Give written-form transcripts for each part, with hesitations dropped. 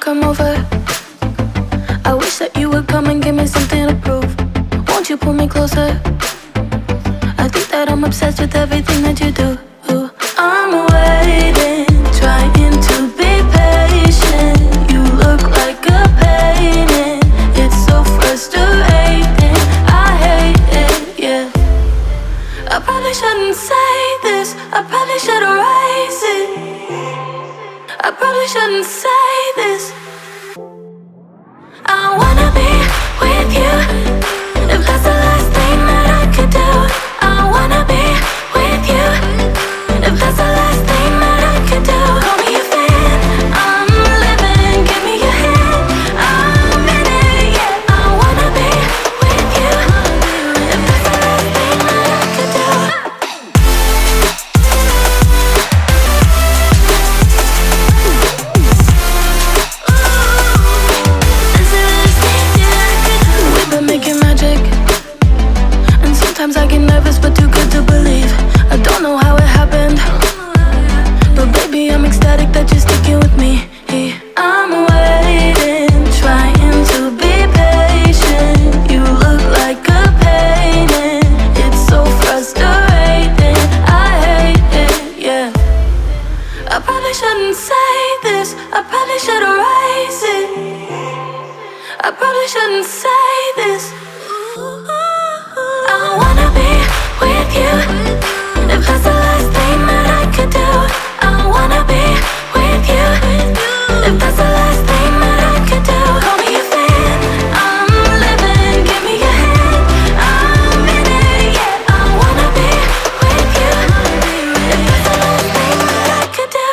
come over. I wish that you would come and give me something to prove. Won't you pull me closer? I think that I'm obsessed with everything that you do. I'm waiting, trying to be patient. You look like a painting. It's so frustrating. I hate it, yeah. I probably shouldn't say this. I probably should erase it. I probably shouldn't say this. I wanna be with you. If that's the last thing that I could do, I wanna be with you. If that's the last thing that I could do, call me a fan. I'm living, give me your hand. I'm in it, yeah. I wanna be with you. If that's the last thing that I could do. We've been making magic, and sometimes I get nervous but too good to believe. I don't know how it happened, but baby I'm ecstatic that you're sticking with me. I'm waiting, trying to be patient. You look like a painting. It's so frustrating. I hate it, yeah. I probably shouldn't say this. I probably should erase it. I probably shouldn't say this. I wanna be with you. If that's the last thing that I could do, I wanna be with you. If that's the last thing that I could do, call me a fan. I'm living, give me your hand. I'm in it, yeah. I wanna be with you. If that's the last thing that I could do.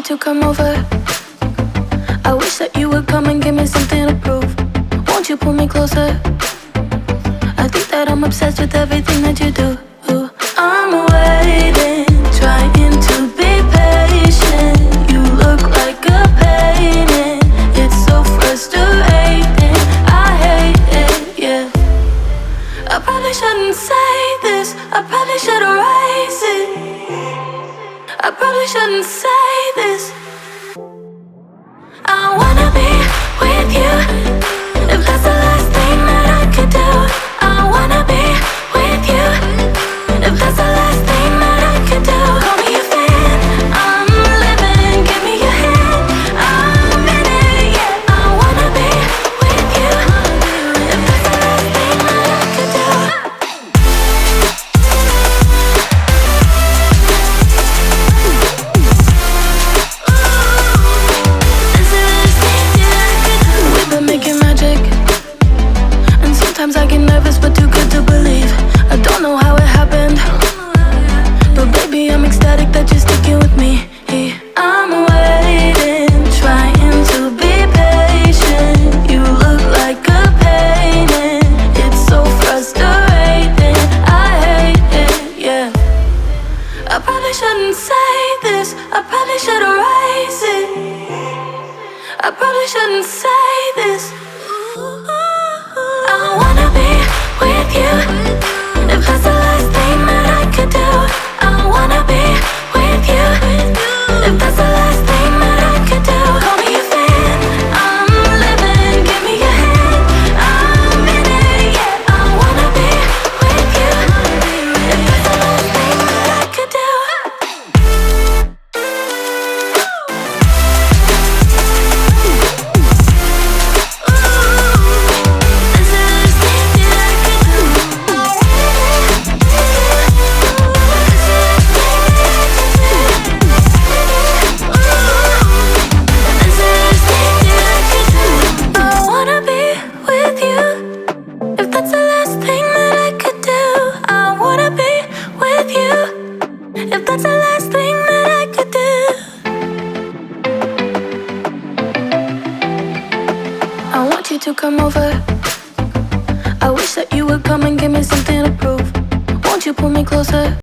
To come over. I wish that you would come and give me something to prove. Won't you pull me closer? I think that I'm obsessed with everything that you do. I'm waiting, trying to be patient. You look like a painting. It's so frustrating. I hate it, yeah. I probably shouldn't say this. I probably should erase it. I probably shouldn't say this. I wanna be with you. If that's the last thing that I could do, I wanna be with you. If that's the last thing that I could do, call me a fan. I'm living, give me your hand. I'm in it, yeah. I wanna be with you. If that's the last thing that I could do. Making magic, and sometimes I get nervous but too good to believe. I don't know how it happened, but baby I'm ecstatic that you're sticking with me. I'm waiting, trying to be patient. You look like a painting. It's so frustrating. I hate it, yeah. I probably shouldn't say this. I probably should erase it. I probably shouldn't say this. I wanna be with you. If that's the last thing that I could do, I wanna be with you. If that's the last thing that I could do, call me a fan. I'm living, give me your hand. I'm in it, yeah. I wanna be with you. If that's the last thing that I could do. last thing that I could do. I want you to come over. I wish that you would come and give me something to prove. Won't you pull me closer?